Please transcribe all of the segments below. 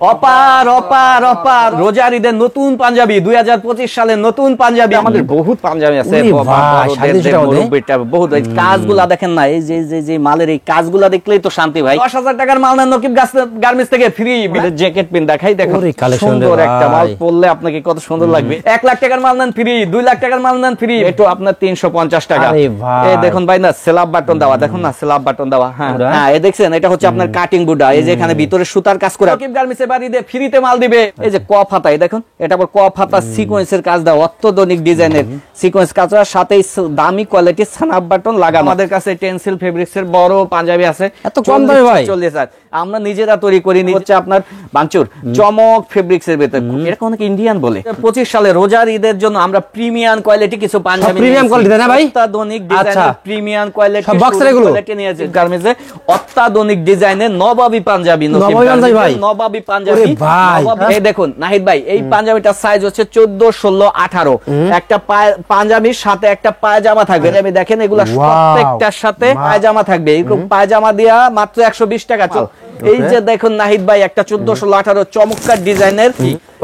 অপার অপার অপার রোজার ঈদের নতুন পাঞ্জাবি 2025 সালের নতুন পাঞ্জাবি আমাদের বহুত পাঞ্জাবি আছে বহুত কাজগুলা দেখেন না এই যে মালের এই কাজগুলা দেখলেই তো শান্তি ভাই 10,000 টাকার মাল না নকিব গার্মেন্টস থেকে ফ্রি জ্যাকেট পিন দেখাই দেখো সুন্দর একটা মাল পরলে আপনাকে কত সুন্দর লাগবে 1 লাখ টাকার মাল নেন ফ্রি 2 লাখ টাকার মাল নেন ফ্রি এটা আপনার 350 টাকা এই দেখুন ভাই না স্ল্যাব বাটন দেওয়া দেখুন না স্ল্যাব বাটন দেওয়া হ্যাঁ হ্যাঁ এই দেখছেন এটা হচ্ছে আপনার কাটিং বুডা এই যে এখানে ভিতরে সুতার কাজ করে নকিব গার্মেন্টস বাড়ি দিয়ে ফ্রিতে মাল দিবে এই যে কফ হাতা দেখুন এটা আবার কফ হাতা সিকোয়েন্সের কাজ দাও অত্যাধুনিক ডিজাইনের সিকোয়েন্স কাজের সাথে দামি কোয়ালিটির স্ন্যাপ বাটন লাগানো আমাদের কাছে টেনসিল ফেব্রিক্স এর বড় পাঞ্জাবি আছে এত কম দামে ভাই 40,000 আমরা নিজেরা তৈরি করি নি হচ্ছে আপনার বাঞ্চুর চমক ফেব্রিক্স এর ভিতরে এটা অনেক ইন্ডিয়ান বলে 25 সালে রোজার ঈদের জন্য আমরা প্রিমিয়াম কোয়ালিটি কিছু পাঞ্জাবি প্রিমিয়াম কোয়ালিটি না ভাই অত্যাধুনিক ডিজাইনের প্রিমিয়াম কোয়ালিটি সব বক্সের এগুলো নিয়েছে গার্মেন্টসে অত্যাধুনিক ডিজাইনের নবাবী পাঞ্জাবি নবাবী পাঞ্জাবি এই দেখুন নাহিদ ভাই এই পাঞ্জাবিটার সাইজ হচ্ছে 14 16 18 একটা পাঞ্জাবির সাথে একটা পায়জামা থাকবে আমি দেখেন এগুলা প্রত্যেকটার সাথে পায়জামা থাকবে এরকম পায়জামা দিয়া মাত্র 120 টাকা চল এই যে দেখুন নাহিদ ভাই একটা 14 16 18 চমৎকার ডিজাইনের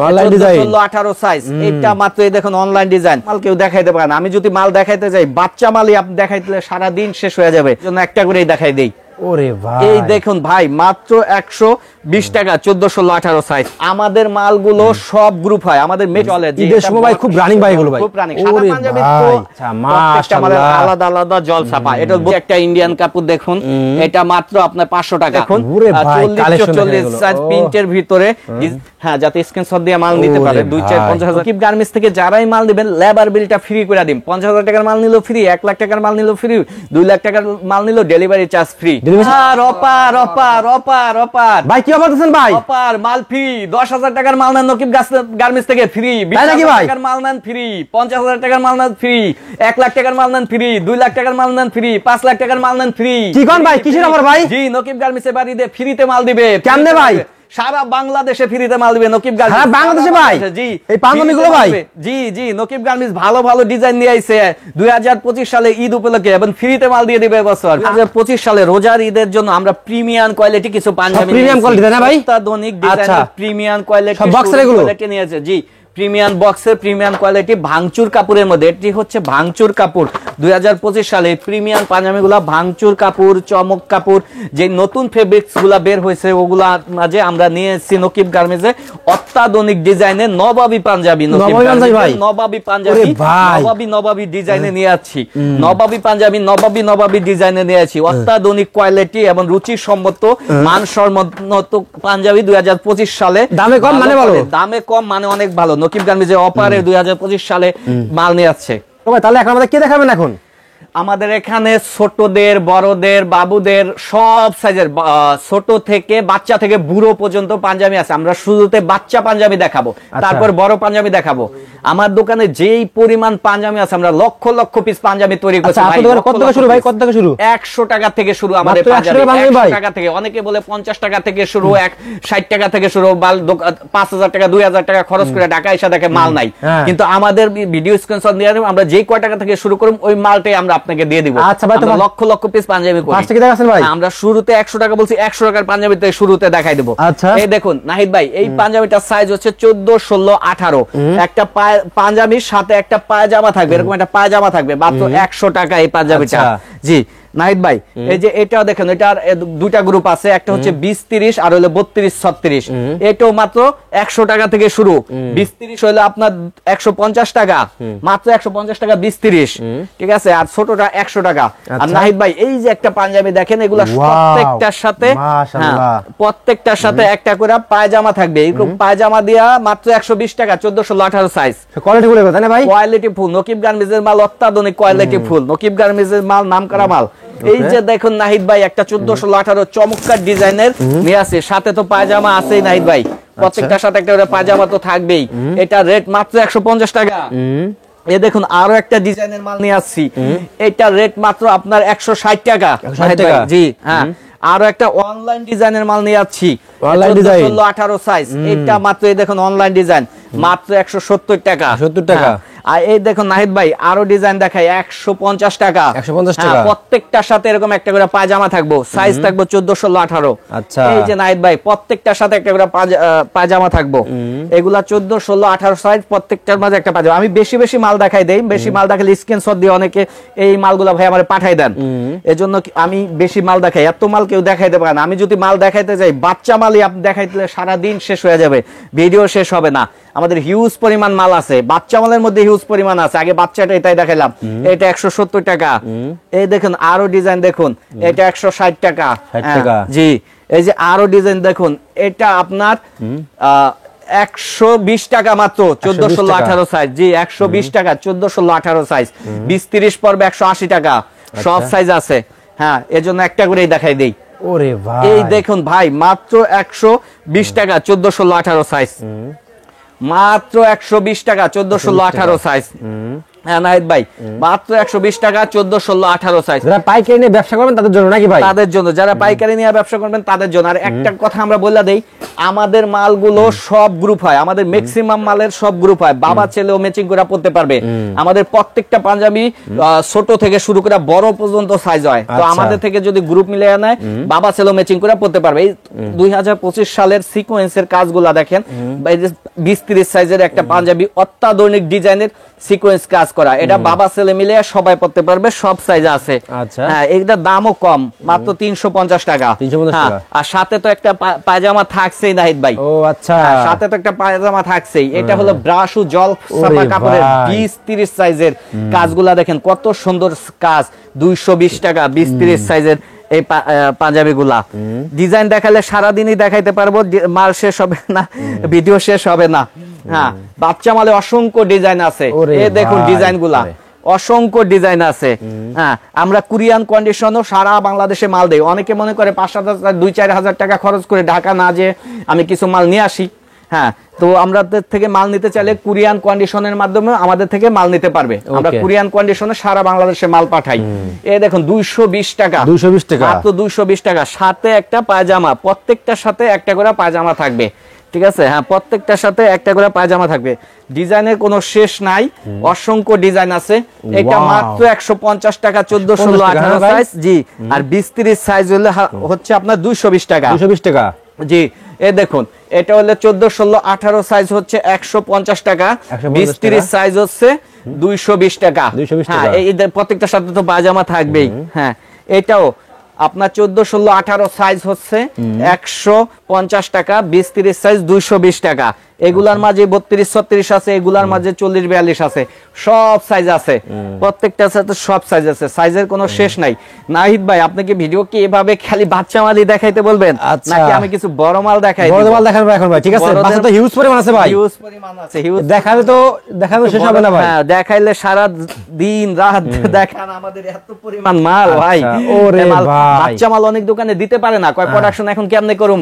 অনলাইন ডিজাইন 16 18 সাইজ এটা মাত্র এই দেখুন অনলাইন ডিজাইন মাল কেউ দেখাইতে পারে না আমি যদি মাল দেখাইতে যাই বাচ্চা মালই আপনি দেখাইতে সারা দিন শেষ হয়ে যাবে জন্য একটা করেই দেখাই দেই ওরে ভাই এই দেখুন ভাই মাত্র 120 টাকা 14 16 18 সাইজ আমাদের মালগুলো সব গ্রুপ হয় আমাদের মে চলে ঈদের সময় ভাই খুব রানিং ভাই এগুলো ভাই খুব রানিং সাদা পাঞ্জাবি তো আচ্ছা মাশাআল্লাহ আলাদা আলাদা জলসা পায় এটা একটা ইন্ডিয়ান কাপড় দেখুন এটা মাত্র আপনার 500 টাকা দেখুন 40 সাইজ প্রিন্টের ভিতরে হ্যাঁ যাতে স্ক্রিনশট দিয়ে মাল নিতে পারে 2 4 50000 কিপ গার্মেন্টস থেকে যারাই মাল দিবেন লেবার বিলটা ফ্রি করে দিন 50000 টাকার মাল নিলো ফ্রি 1 লাখ টাকার মাল নিলো ফ্রি 2 লাখ টাকার মাল নিলো ডেলিভারি চার্জ ফ্রি অপার অপার অপার অপার ভাই কি অফার দিচ্ছেন ভাই অপার মাল ফ্রি 10,000 টাকার মাল নেন নকিব গার্মেন্টস থেকে ফ্রি 20,000 টাকার মাল নেন ফ্রি 50,000 টাকার মাল নেন ফ্রি 1 লাখ টাকার মাল নেন ফ্রি 2 লাখ টাকার মাল নেন ফ্রি 5 লাখ টাকার মাল নেন ফ্রি কি কোন ভাই কিসের অফার ভাই জি নকিব গার্মেন্টস বাড়ি দিয়ে ফ্রিতে মাল দিবে কেমনে ভাই সারা বাংলাদেশে ফ্রিতে মাল দিবে নকিব গার্মেন্টস সারা বাংলাদেশে ভাই জি এই পাঞ্জাবিগুলো ভাই জি জি নকিব গার্মেন্টস ভালো ভালো ডিজাইন নিয়ে আইছে 2025 সালে ঈদ উপলক্ষে এবং ফ্রিতে মাল দিয়ে দিবে এবছর 2025 সালে রোজার ঈদের জন্য আমরা প্রিমিয়াম কোয়ালিটি কিছু পাঞ্জাবি প্রিমিয়াম কোয়ালিটি না ভাই অত্যাধুনিক ডিজাইনের প্রিমিয়াম কোয়ালিটি সব বক্সের এগুলো নিয়েছে জি প্রিমিয়াম বক্সের প্রিমিয়াম কোয়ালিটি ভাঙচুর কাপড়ের মধ্যে এটি হচ্ছে ভাঙচুর কাপড় 2025 সালে প্রিমিয়াম পাঞ্জাবিগুলা ভাঙচুর কাপড় চমক কাপড় যে নতুন ফেব্রিক্স গুলা বের হয়েছে ওগুলা মাঝে আমরা নিয়ে এসেছি নকিব গার্মেন্টসে অত্যাধুনিক ডিজাইনের নবাবী পাঞ্জাবি নবাবী ডিজাইনে নিয়ে আসছি নবাবী পাঞ্জাবি নবাবী ডিজাইনে নিয়ে আসছি অত্যাধুনিক কোয়ালিটি এবং রুচির সম্মত মানসম্মত পাঞ্জাবি 2025 সালে দামে কম মানে ভালো দামে কম মানে অনেক ভালো নকিব গার্মেন্টসে অফারে 2025 সালে মাল নিয়ে আসছে তাহলে এখন আমাদের কি দেখাবেন এখন আমাদের এখানে ছোটদের বড়দের বাবুদের সব সাইজের ছোট থেকে বাচ্চা থেকে বুড়ো পর্যন্ত পাঞ্জাবি আছে আমরা শুরুতে বাচ্চা পাঞ্জাবি দেখাবো তারপর বড় পাঞ্জাবি দেখাবো আমার দোকানে যেই পরিমাণ পাঞ্জাবি আছে আমরা লক্ষ লক্ষ পিস পাঞ্জাবি তৈরি করছি ভাই কত টাকা শুরু ভাই কত টাকা শুরু 100 টাকা থেকে শুরু আমাদের পাঞ্জাবি 100 টাকা থেকে অনেকে বলে 50 টাকা থেকে শুরু 60 টাকা থেকে শুরু 5000 টাকা 2000 টাকা খরচ করে ঢাকা এসে দেখে মাল নাই কিন্তু আমাদের ভিডিও স্ক্রিনশট দিয়ে আমরা যেই কয় টাকা থেকে শুরু করব ওই মালটাই আমরা আপনাকে দিয়ে দিব আচ্ছা ভাই তো লক্ষ লক্ষ পিস পাঞ্জাবি করি ফার্স্টে কি দেখাছেন ভাই আমরা শুরুতে 100 টাকা বলছি 100 টাকার পাঞ্জাবিতে শুরুতে দেখাই দেব আচ্ছা এই দেখুন নাহিদ ভাই এই পাঞ্জাবিটার সাইজ হচ্ছে 14 16 18 একটা পাঞ্জাবির সাথে একটা পায়জামা থাকবে এরকম একটা পায়জামা থাকবে মাত্র 100 টাকা এই পাঞ্জাবিটা জি নাহিদ ভাই এই যে এটাও দেখেন এটার দুইটা গ্রুপ আছে একটা হচ্ছে 20 30 আর হলো 32 36 এটাও মাত্র 100 টাকা থেকে শুরু 20 30 হলো আপনার 150 টাকা মাত্র 150 টাকা 20 30 ঠিক আছে আর ছোটটা 100 টাকা আর নাহিদ ভাই এই যে একটা পাঞ্জাবি দেখেন এগুলা প্রত্যেকটার সাথে মাশাআল্লাহ প্রত্যেকটার সাথে একটা করে পায়জামা থাকবে এরকম পায়জামা দিয়া মাত্র 120 টাকা 14 16 18 সাইজ কোয়ালিটি ফুল কথা না ভাই কোয়ালিটি ফুল নকিব গার্মেন্টসের মাল অত্যাধুনিক কোয়ালিটি ফুল নকিব গার্মেন্টসের মাল নামকরা মাল এই যে দেখুন নাহিদ ভাই একটা 14 16 18 চমৎকার ডিজাইনের নিয়ে আছে সাথে তো পায়জামা আছেই নাহিদ ভাই প্রত্যেকটার সাথে একটা করে পায়জামা তো থাকবেই এটা রেট মাত্র 150 টাকা এই দেখুন আরো একটা ডিজাইনের মাল নিয়ে আসছি এটা রেট মাত্র আপনার 160 টাকা জি হ্যাঁ আরো একটা অনলাইন ডিজাইনের মাল নিয়ে আসছি অনলাইন ডিজাইন 16 18 সাইজ এটা মাত্র এই দেখুন অনলাইন ডিজাইন মাত্র 170 টাকা 70 টাকা আর এই দেখুন নাহিদ ভাই আরো ডিজাইন দেখাই 150 টাকা। 150 টাকা। প্রত্যেকটার সাথে এরকম একটা করে পায়জামা থাকবো, সাইজ থাকবো 14, 16, 18। আচ্ছা। এই যে নাহিদ ভাই প্রত্যেকটার সাথে একটা করে পায়জামা থাকবো, এগুলা 14, 16, 18 সাইজ, প্রত্যেকটার মাঝে একটা পায়জামা। আমি বেশি বেশি মাল দেখাই দেই, বেশি মাল দেখালে স্ক্রিনশট দিয়ে অনেকে এই মালগুলা ভাই আমারে পাঠাই দেন, এজন্য আমি বেশি মাল দেখাই। এত মাল কেউ দেখাইতে পারে না। আমি যদি মাল দেখাইতে যাই বাচ্চা মালই আপনি দেখাইতে সারা দিন শেষ হয়ে যাবে, ভিডিও শেষ হবে না। আমাদের হিউজ পরিমাণ মাল আছে, বাচ্চা মালের মধ্যে হিউজ পরিমাণ আছে। আগে বাচ্চাটা এটাই দেখাইলাম, এটা 170 টাকা। এই দেখুন আরো ডিজাইন দেখুন, এটা 160 টাকা। জি, এই যে আরো ডিজাইন দেখুন, এটা আপনার 120 টাকা মাত্র, 14, 16, 18 সাইজ। জি 120 টাকা, 14, 16, 18 সাইজ। 20, 30 পর্বে 180 টাকা, সব সাইজ আছে। হ্যাঁ, এজন্য একটা করেই দেখাই দেই। ওরে ভাই, এই দেখুন ভাই মাত্র 120 টাকা, 14, 16, 18 সাইজ। মাত্র 120 টাকা, 14, 16, 18 সাইজ। হ্যাঁ নাহিদ ভাই, মাত্র 120 টাকা, 14, 16, 18 সাইজ। যারা পাইকারি নিয়ে ব্যবসা করবেন তাদের জন্য নাকি ভাই? তাদের জন্য, যারা পাইকারি নিয়ে ব্যবসা করবেন তাদের জন্য। আর একটা কথা আমরা বলে দেই, আমাদের মালগুলো সব গ্রুপ হয়, আমাদের ম্যাক্সিমাম মালের সব গ্রুপ হয়, বাবা ছেলেও ম্যাচিং করে পড়তে পারবে। আমাদের প্রত্যেকটা পাঞ্জাবি ছোট থেকে শুরু করে বড় পর্যন্ত সাইজ হয়। তো আমাদের থেকে যদি গ্রুপ মিলে নেয়, বাবা ছেলেও ম্যাচিং করে পড়তে পারবে। এই 2025 সালের সিকোয়েন্সের কাজগুলা দেখেন, 20, 30 সাইজের একটা পাঞ্জাবি, অত্যাধুনিক ডিজাইনের সিকোয়েন্স কাজ করা, এটা বাবা ছেলে মিলে সবাই পড়তে পারবে, সব সাইজ আছে। হ্যাঁ, এটার দামও কম, মাত্র 350 টাকা। আর সাথে তো একটা পায়জামা থাকছেই নাহিদ ভাই। ও আচ্ছা, সাথে তো একটা পায়জামা থাকছেই। এটা হলো ব্রাশু জল ছাপা কাপড়ের 20, 30 সাইজের কাজগুলা দেখেন কত সুন্দর কাজ, 220 টাকা 20, 30 সাইজের এই পাঞ্জাবি গুলা। ডিজাইন দেখালে সারাদিনই দেখাইতে পারবো, মাল শেষ হবে না, ভিডিও শেষ হবে না। হ্যাঁ, বাচ্চা মালে অসংখ্য ডিজাইন আছে। এই দেখুন ডিজাইন গুলা, অসংখ্য ডিজাইন আছে। হ্যাঁ, আমরা কুরিয়ান কন্ডিশনও সারা বাংলাদেশে মাল দেই। অনেকে মনে করে 5-7 হাজার 2-4 হাজার টাকা খরচ করে ঢাকা না যে আমি কিছু মাল নিয়ে আসি। হ্যাঁ, তো আমাদের থেকে মাল নিতে চাইলে কুরিয়ান কন্ডিশনের মাধ্যমে আমাদের থেকে মাল নিতে পারবে। আমরা কুরিয়ান কন্ডিশনে সারা বাংলাদেশে মাল পাঠাই। এই দেখুন 220 টাকা, 220 টাকা, মাত্র 220 টাকা। সাথে একটা পায়জামা, প্রত্যেকটার সাথে একটা করে পায়জামা থাকবে। ঠিক আছে, হ্যাঁ, প্রত্যেকটার সাথে একটা করে পায়জামা থাকবে। ডিজাইনের কোনো শেষ নাই, অসংখ্য ডিজাইন আছে। এটা মাত্র 150 টাকা, 14, 16, 18 সাইজ। জি, আর 20, 30 সাইজ হলে হচ্ছে আপনার 220 টাকা। 220 টাকা। জি, এই দেখুন এটা হলে 14, 16, 18 সাইজ হচ্ছে 150 টাকা, 20, 30 সাইজ হচ্ছে 220 টাকা। হ্যাঁ, এই প্রত্যেকটার সাথে তো পায়জামা থাকবেই। হ্যাঁ, এটাও আপনার 14, 16, 18 সাইজ হচ্ছে 150 টাকা, 20, 30 সাইজ 220 টাকা। এগুলার মাঝে 32, 36 আছে, এগুলার মাঝে 40, 42 আছে, সব সাইজ আছে। প্রত্যেকটার সাথে সব সাইজ আছে, সাইজের কোনো শেষ নাই। নাহিদ ভাই, আপনাকে ভিডিও কি এভাবে খালি বাচ্চা মালই দেখাইতে বলবেন, নাকি আমি কিছু বড় মাল দেখাই? বড় মাল দেখাবো এখন ভাই। ঠিক আছে, বাচ্চা তো হিউজ পরিমাণ আছে ভাই, হিউজ পরিমাণ আছে, হিউজ। দেখাবে তো শেষ হবে না ভাই। হ্যাঁ, দেখাইলে সারা দিন রাত দেখান, আমাদের এত পরিমাণ মাল ভাই। ওরে ভাই, বাচ্চা মাল অনেক দোকানে দিতে পারে না, কয় প্রোডাকশন এখন কেমনে করুম,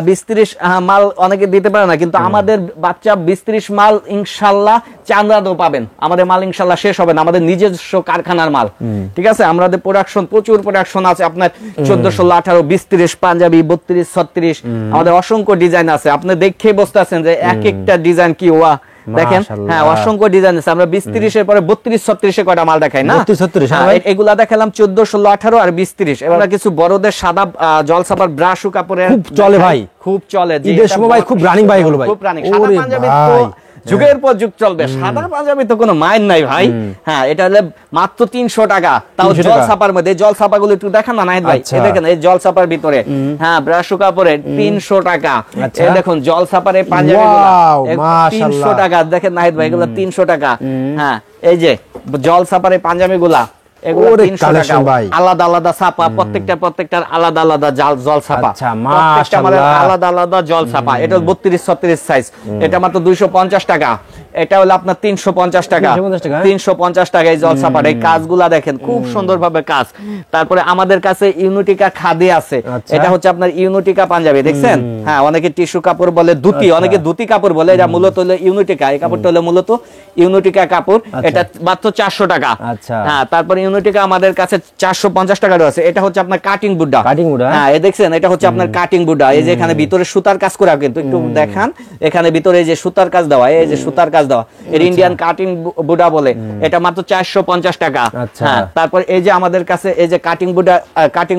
20, 30 মাল অনেকে দিতে পারে না, কিন্তু আমাদের বাচ্চা 20, 30 মাল ইনশাআল্লাহ চাঁদাও পাবেন। আমাদের মাল ইনশাআল্লাহ শেষ হবে না, আমাদের নিজস্ব কারখানার মাল। ঠিক আছে, আমাদের প্রোডাকশন, প্রচুর প্রোডাকশন আছে আপনার 14, 16, 18, 20, 30 পাঞ্জাবি, 32, 36, আমাদের অসংখ্য ডিজাইন আছে। আপনি দেখেই বুঝতে পারছেন যে এক একটা ডিজাইন কি ওয়া দেখেন। হ্যাঁ, অসংখ্য ডিজাইন আছে। আমরা 20, 30 এর পরে 32, 36 কয়টা মাল দেখাই না? 32, 36 এগুলা দেখালাম 14, 16, 18 আর 20, 30। এবার কিছু বড়দের সাদা জলছাপার ব্রাশু কাপড়ের খুব চলে ভাই, খুব চলে। ঈদের সময় ভাই খুব রানিং ভাই এগুলো ভাই, খুব রানিং। সাদা পাঞ্জাবি তো যুগের পর যুগ চলবে, সাদা পাঞ্জাবি তো কোনো মাইন নাই ভাই। হ্যাঁ, এটা হলে মাত্র 300 টাকা, তাও জল ছাপার মধ্যে। জল ছাপাগুলো একটু দেখান না নাহিদ ভাই, এই দেখেন এই জল ছাপার ভিতরে। হ্যাঁ, ব্রাশু কাপড়ে 300 টাকা। এই দেখুন জল ছাপার এই পাঞ্জাবিগুলো 300 টাকা। দেখেন নাহিদ ভাই, এগুলো 300 টাকা। হ্যাঁ, এই যে জল ছাপার এই পাঞ্জাবিগুলা, এগুলো 300 টাকা। আলাদা আলাদা ছাপা, প্রত্যেকটার আলাদা আলাদা জল ছাপা, আলাদা আলাদা জল ছাপা। এটা 32, 36 সাইজ, এটা মাত্র 250 টাকা। এটা হলো আপনার 350 টাকা, 350 টাকা এই জল ছাপার। এই কাজগুলা দেখেন খুব সুন্দর ভাবে কাজ। তারপরে আমাদের কাছে ইউনিটিকা খাদি আছে, এটা হচ্ছে আপনার ইউনিটিকা পাঞ্জাবি, দেখছেন? হ্যাঁ, অনেকে টিস্যু কাপড় বলে, ধুতি, অনেকে ধুতি কাপড় বলে। এটা মূলত হলো ইউনিটিকা, এই কাপড়টা হলো মূলত ইউনিটিকা কাপড়। এটা মাত্র 400 টাকা। হ্যাঁ, তারপরে ইউনিটিকা আমাদের কাছে 450 টাকা আছে। এটা হচ্ছে আপনার কাটিং বুড্ডা। হ্যাঁ, এই দেখছেন, এটা হচ্ছে আপনার কাটিং বুড্ডা। এই যে এখানে ভিতরে সুতার কাজ করা, কিন্তু একটু দেখান, এখানে ভিতরে এই যে সুতার কাজ দেওয়া, এই যে সুতার কাজ দেওয়া, এর ইন্ডিয়ান কাটিং বুড্ডা বলে। এটা মাত্র 450 টাকা। হ্যাঁ, তারপর এই যে আমাদের কাছে এই যে কাটিং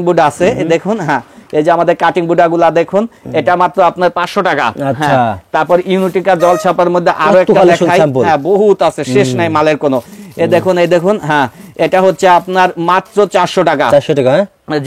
বুড্ডা আছে, দেখুন। হ্যাঁ, এই যে আমাদের কাটিং বুডা গুলা দেখুন, এটা মাত্র আপনার 500 টাকা। হ্যাঁ, তারপর ইউনিটিকা জল ছাপার মধ্যে আরো একটা দেখাই। হ্যাঁ, বহুত আছে, শেষ নাই মালের কোনো। এই দেখুন। হ্যাঁ, এটা হচ্ছে আপনার মাত্র 400 টাকা। 400 টাকা।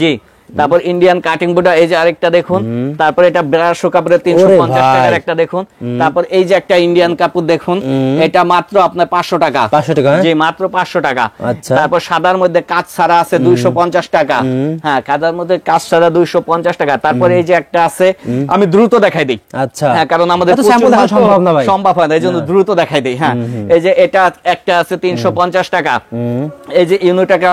জি। তারপর ইন্ডিয়ান কাটিং বুডা, এই যে আরেকটা দেখুন। তারপর এটা 1200 কাপড়ের 350 টাকার একটা দেখুন। তারপর এই যে একটা ইন্ডিয়ান কাপড় দেখুন, এটা মাত্র আপনার 500 টাকা। 500 টাকা। জি, মাত্র 500 টাকা। আচ্ছা। তারপর সাদার মধ্যে কাজ ছাড়া আছে 250 টাকা। হ্যাঁ, কাদার মধ্যে কাজ ছাড়া 250 টাকা। তারপর এই যে একটা আছে, আমি দ্রুত দেখাই দিই। আচ্ছা। হ্যাঁ, কারণ আমাদের সম্ভব হয় না, এই জন্য দ্রুত দেখাই দিই। হ্যাঁ, এই যে এটা একটা আছে 350 টাকা। এই যে ইউনিটাকা,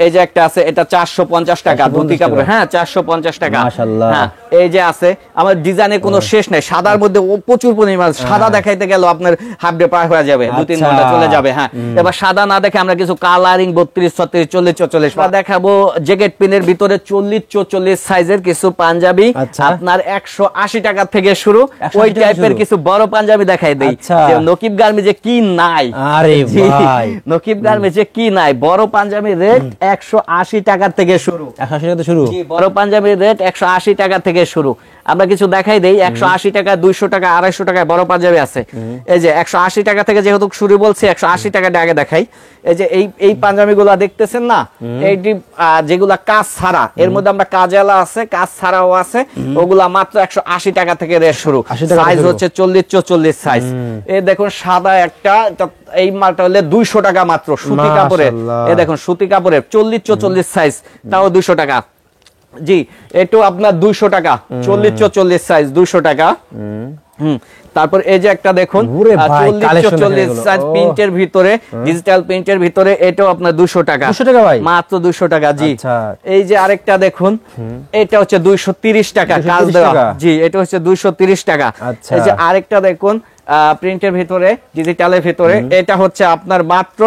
এই যে একটা আছে, এটা 450 টাকা ধুতি কাপড়। হ্যাঁ, 450 টাকা। মাশাআল্লাহ। হ্যাঁ, এই যে আছে আমার ডিজাইনে কোনো শেষ নাই। সাদার মধ্যে প্রচুর পরিমাণ, সাদা দেখাইতে গেল আপনার হাফ ডে পার হয়ে যাবে, 2-3 ঘন্টা চলে যাবে। হ্যাঁ, এবার সাদা না দেখে আমরা কিছু কালারিং 32, 36, 40, 44 দেখাবো। জ্যাকেট পিনের ভিতরে 40, 44 সাইজের কিছু পাঞ্জাবি আপনার 180 টাকা থেকে শুরু। ওই টাইপের কিছু বড় পাঞ্জাবি দেখাই দেই। যে নকিব গার্মি যে কি নাই, আরে ভাই, নকিব গার্মি যে কি নাই। বড় পাঞ্জাবি রেট 180 টাকা থেকে শুরু। 180 টাকা শুরু। জি, বড় পাঞ্জাবির রেট 180 টাকা থেকে শুরু। আমরা কিছু দেখাই দেই। 180 টাকা, 200 টাকা, 250 টাকায় বড় পাঞ্জাবি আছে। এই যে 180 টাকা থেকে যেহেতু শুরু বলছি, 180 টাকাটা আগে দেখাই। এই যে এই পাঞ্জাবিগুলো দেখতেছেন না, এইটি যেগুলা কাজ ছাড়া, এর মধ্যে আমরা কাজওয়ালা আছে, কাজ ছাড়াও আছে, ওগুলা মাত্র 180 টাকা থেকে রেট শুরু। সাইজ হচ্ছে 40, 44 সাইজ। এই দেখুন সাদা একটা, এই মালটা হলে 200 টাকা মাত্র, সুতি কাপড়ের। এই দেখুন সুতি কাপড়ের 40, 44 সাইজ, তাও 200 টাকা। জি, এটাও আপনার 200 টাকা, 40, 44 সাইজ, 200 টাকা। তারপর এই যে একটা দেখুন 40, 44 সাইজ প্রিন্টের ভিতরে, ডিজিটাল প্রিন্টের ভিতরে, এটাও আপনার 200 টাকা। 200 টাকা ভাই, মাত্র 200 টাকা। জি। এই যে আরেকটা দেখুন, এটা হচ্ছে 230 টাকা কাজ দেওয়া। জি, এটা হচ্ছে 230 টাকা। এই যে আরেকটা দেখুন প্রিন্টের ভিতরে, ডিজিটালের ভিতরে, এটা হচ্ছে আপনার মাত্র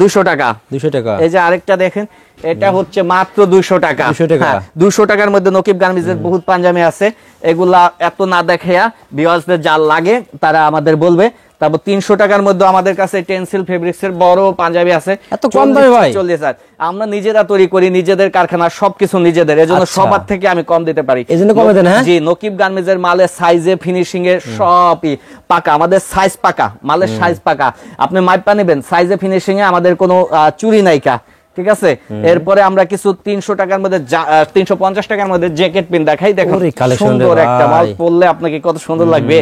200 টাকা। 200 টাকা। এই যে আরেকটা দেখেন, এটা হচ্ছে মাত্র 200 টাকা। 200 টাকার মধ্যে নকিব গার্মেন্টসের বহুত পাঞ্জাবি আছে। এগুলা এত না দেখাইয়া ভিউয়ার্সদের যা লাগে তারা আমাদের বলবে। তারপর 300 টাকার মধ্যে আমাদের কাছে টেন্সিল ফেব্রিক্স এর বড় পাঞ্জাবি আছে। এত কম দামে ভাই? 40। আমরা নিজেরা তৈরি করি, নিজেদের কারখানা, সবকিছু নিজেদের, এজন্য সবার থেকে আমি কম দিতে পারি। এজন্য কমে দেন? হ্যাঁ, জি। নকিব গার্মেন্টস এর মালের সাইজে, ফিনিশিং এ সবই পাকা। আমাদের সাইজ পাকা, মালের সাইজ পাকা। আপনি মাইপা নেবেন, সাইজে, ফিনিশিং এ আমাদের কোনো চুরি নাইকা। ঠিক আছে। এরপরে আমরা কিছু 300 টাকার মধ্যে, 350 টাকার মধ্যে জ্যাকেট পিন দেখাই। দেখুন সুন্দর একটা মাল, পরলে আপনাকে কত সুন্দর লাগবে।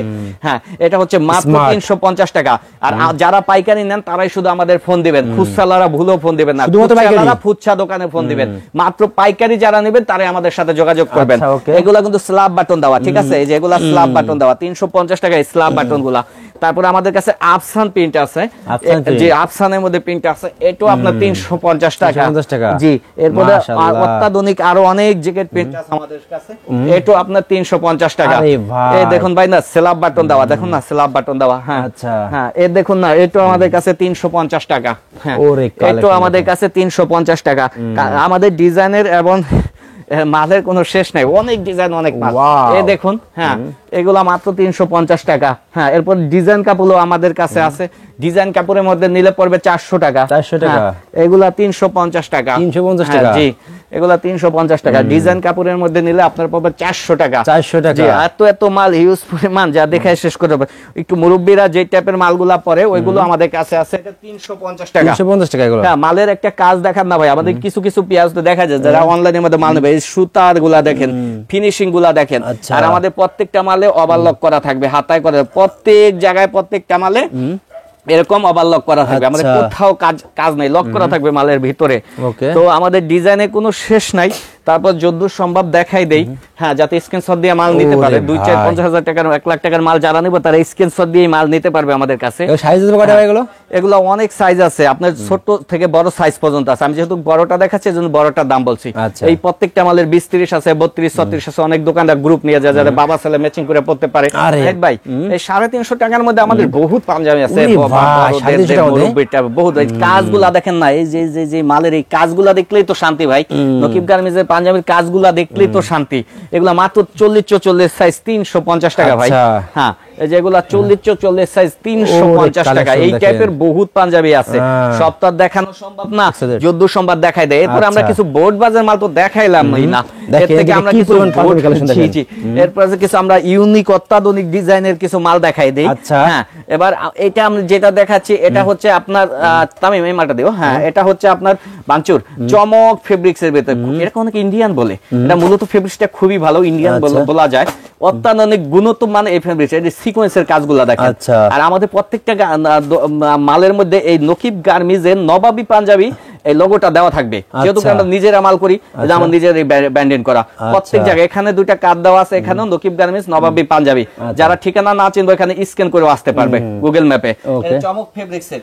হ্যাঁ, এটা হচ্ছে মাত্র 350 টাকা। আর যারা পাইকারি নেন তারাই শুধু আমাদের ফোন দিবেন, খুচরারা ভুলেও ফোন দিবেন না। খুচরারা ফুচা দোকানে ফোন দিবেন। মাত্র পাইকারি যারা নেবেন তারাই আমাদের সাথে যোগাযোগ করবেন। এগুলা কিন্তু স্ল্যাব বাটন দেওয়া। ঠিক আছে, এই যে এগুলা স্ল্যাব বাটন দেওয়া, 350 টাকা স্ল্যাব বাটন গুলা। তারপর আমাদের কাছে আফসান প্রিন্ট আছে। যে আফসানের মধ্যে প্রিন্ট আছে, এটাও আপনার 350 টাকা। জি। এরপরে অত্যাধুনিক আরো অনেক জ্যাকেট প্রিন্ট আছে আমাদের কাছে, এটাও আপনার 350 টাকা। এই দেখুন ভাই, না স্ল্যাব বাটন দেওয়া, দেখুন না স্ল্যাব বাটন দেওয়া। হ্যাঁ, হ্যাঁ, এই দেখুন না, এটাও আমাদের কাছে 350 টাকা। হ্যাঁ, এটাও আমাদের কাছে 350 টাকা। আমাদের ডিজাইনের এবং মালের কোনো শেষ নাই, অনেক ডিজাইন, অনেক মাল। এই দেখুন। হ্যাঁ, এগুলা মাত্র 350 টাকা। হ্যাঁ, এরপর ডিজাইন কাপড়ও আমাদের কাছে আছে। ডিজাইন কাপড়ের মধ্যে নিলে পড়বে 400 টাকা। 400 টাকা। এগুলা 350 টাকা। 350 টাকা। জি, এগুলা 350 টাকা। ডিজাইন কাপড়ের মধ্যে নিলে আপনার পড়বে 400 টাকা। 400 টাকা। জি, এত মাল, হিউজ পরিমাণ, যা দেখায় শেষ করে হবে। একটু মুরব্বিরা যে টাইপের মালগুলা পরে, ওইগুলো আমাদের কাছে আছে। এটা 350 টাকা। 350 টাকা এগুলো। হ্যাঁ, মালের একটা কাজ দেখান না ভাই, আমাদের কিছু কিছু পেঁয়াজ তো দেখা যায়, যারা অনলাইনের মধ্যে মাল নেবে, এই সুতার গুলা দেখেন, ফিনিশিং গুলা দেখেন। আর আমাদের প্রত্যেকটা মালে ওভারলক করা থাকবে, হাতায় করা, প্রত্যেক জায়গায় প্রত্যেকটা মালে এরকম ওভারলক করা থাকবে। আমাদের কোথাও কাজ নাই, লক করা থাকবে মালের ভিতরে। তো আমাদের ডিজাইনে কোনো শেষ নাই। তারপর যদ্দূর সম্ভব দেখাই দেই, হ্যাঁ, যাতে স্ক্রিনশট দিয়ে মাল নিতে পারে। 2-4-50,000 টাকার 1 লাখ টাকার মাল যারা নিবে তারা স্ক্রিনশট দিয়ে মাল নিতে পারবে আমাদের কাছে। সাইজ কয়টা ভাই এগুলো? এগুলো অনেক সাইজ আছে, আপনার ছোট থেকে বড় সাইজ পর্যন্ত আছে। আমি যেহেতু বড়টা দেখাচ্ছি এজন্য বড়টার দাম বলছি। এই প্রত্যেকটা মালের 20-30 আছে, 32-36 আছে। অনেক দোকানদার গ্রুপ নিয়ে যায় যারা বাবা ছেলে ম্যাচিং করে পড়তে পারে। ভাই এই 350 টাকার মধ্যে আমাদের বহুত পাঞ্জাবি আছে, বহুত। কাজগুলা দেখেন না, এই যে মালের এই কাজগুলা দেখলেই তো শান্তি ভাই। নকিব গার্মেন্টসের পাঞ্জাবির কাজগুলা দেখলেই তো শান্তি। এগুলা মাত্র 40-44 সাইজ 350 টাকা ভাই। হ্যাঁ, এই যেগুলা 40-44 সাইজ 350 টাকা। এই টাইপের বহুত পাঞ্জাবি আছে, সব তো দেখানো সম্ভব না, যদ্দূর সম্ভব দেখাই দেয়। এরপর আমরা কিছু বোর্ড বাজার মাল তো দেখাইলাম না, এর থেকে আমরা কিছু এরপর কিছু আমরা ইউনিক অত্যাধুনিক ডিজাইনের কিছু মাল দেখাই দেই। হ্যাঁ, এবার এটা আমরা যেটা দেখাচ্ছি এটা হচ্ছে আপনার তামিম, এই মালটা দিও। হ্যাঁ, এটা হচ্ছে আপনার বাঞ্চুর চমক ফেব্রিক্স এর ভিতরে, এরকম অনেক ইন্ডিয়ান বলে। এটা মূলত ফেব্রিক্সটা খুবই ভালো, ইন্ডিয়ান বলা যায়। অত্যাধুনিক গুণগত মানে এই ফেব্রিক্স, এই সিকোয়েন্সের কাজগুলো দেখেন। আর আমাদের প্রত্যেকটা মালের মধ্যে এই নকিব গার্মেন্টসের নবাবী পাঞ্জাবি এই লোগোটা দেওয়া থাকবে, যেহেতু আমরা নিজেরা মাল করি, আমার নিজের ব্যান্ডিং করা। প্রত্যেক জায়গায় এখানে দুইটা কার্ড দেওয়া আছে, এখানেও নকিব গার্মেন্টস নবাবী পাঞ্জাবি। যারা ঠিকানা না চিনবে এখানে স্ক্যান করে আসতে পারবে গুগল ম্যাপে। চমক ফেব্রিক্স এর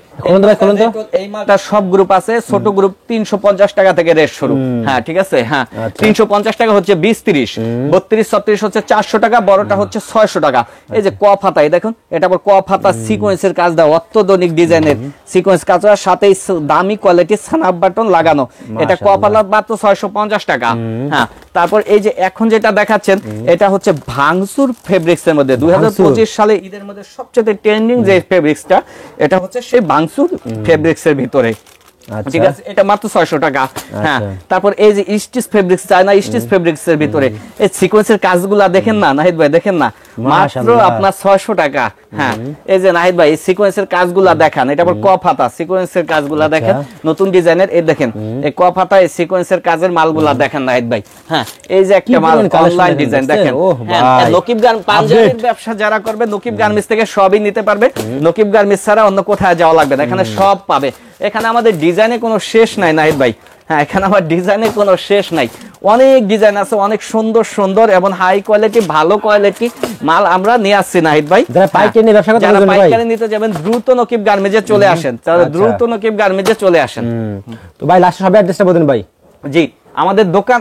এই মালটা সব গ্রুপ আছে, ছোট গ্রুপ 350 টাকা থেকে রেট শুরু। হ্যাঁ, ঠিক আছে। হ্যাঁ, 350 টাকা হচ্ছে 20-30, 32-36 হচ্ছে 400 টাকা, বড়টা হচ্ছে 600 টাকা। এই যে কফ হাতা, এই দেখুন, এটা আবার কফ হাতা সিকোয়েন্সের কাজ দেওয়া, অত্যাধুনিক ডিজাইনের সিকোয়েন্স কাজ, সাথে দামি কোয়ালিটির সানাপ বাটন লাগানো। এটা কপালা মাত্র 650 টাকা। হ্যাঁ, তারপর এই যে এখন যেটা দেখাচ্ছেন এটা হচ্ছে ভাঙচুর ফেব্রিক্স এর মধ্যে 2025 সালে ঈদের মধ্যে সবচেয়ে ট্রেন্ডিং যে ফেব্রিক্সটা, এটা হচ্ছে সেই ভাঙচুর ফেব্রিক্স এর ভিতরে। ঠিক আছে, এটা মাত্র 600 টাকা। হ্যাঁ, তারপর এই যে stitch fabrics, China stitch fabrics এর ভিতরে এই সিকোয়েন্সের কাজগুলা দেখেন না নাহিদ ভাই, দেখেন না, মাত্র আপনার 600 টাকা। হ্যাঁ, এই যে নাহিদ ভাই সিকোয়েন্সের কাজগুলা দেখান, এটা আবার কফ হাতা সিকোয়েন্সের কাজগুলা দেখেন, নতুন ডিজাইনের। এই দেখেন এই কফ হাতা এই সিকোয়েন্সের কাজের মালগুলা দেখেন নাহিদ ভাই। হ্যাঁ, এই যে একটা মাল অনলাইন ডিজাইন দেখেন। হ্যাঁ, নকিব গার্মেন্টস পাঞ্জাবির ব্যবসা যারা করবে নকিব গার্মেন্টস থেকে সবই নিতে পারবে। নকিব গার্মেন্টস ছাড়া অন্য কোথায় যাওয়া লাগবে না, এখানে সব পাবে। এখানে আমাদের ডিজাইনে কোনো শেষ নাই নাহিদ ভাই। হ্যাঁ, এখানে আমার ডিজাইনে কোনো শেষ নাই, অনেক ডিজাইন আছে, অনেক সুন্দর সুন্দর এবং হাই কোয়ালিটি ভালো কোয়ালিটি মাল আমরা নিয়ে আসছি নাহিদ ভাই। যারা পাইকারি নিতে যাবেন দ্রুত নকিব গার্মেন্টসে চলে আসেন, দ্রুত নকিব গার্মেন্টসে চলে আসেন। তো ভাই লাস্ট সবাই অ্যাড্রেসটা বলেন ভাই। জি, আমাদের দোকান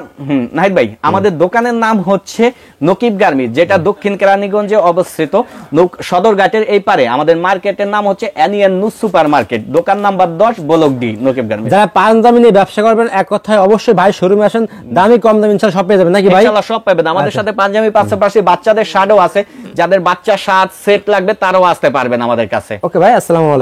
নাহিদ ভাই, আমাদের দোকানের নাম হচ্ছে নকিব গার্মেন্টস, যেটা দক্ষিণ কেরানীগঞ্জে অবস্থিত, সদরঘাটের এই পারে। আমাদের মার্কেটের নাম হচ্ছে অ্যানিয়ান নিউ সুপার মার্কেট, দোকান number 10 block D, Nakib garments. যারা পাঞ্জাবি নিয়ে ব্যবসা করবেন এক কথায় অবশ্যই ভাই শোরুমে আসেন, দামি কম দামি ইনশাআল্লাহ সব পেয়ে যাবেন নাকি ভাই? ইনশাআল্লাহ সব পাবেন। আমাদের সাথে পাঞ্জাবি পাশাপাশি বাচ্চাদের শার্টও আছে, যাদের বাচ্চা শার্ট সেট লাগবে তারাও আসতে পারবেন আমাদের কাছে। ওকে ভাই, আসসালামু আলাইকুম।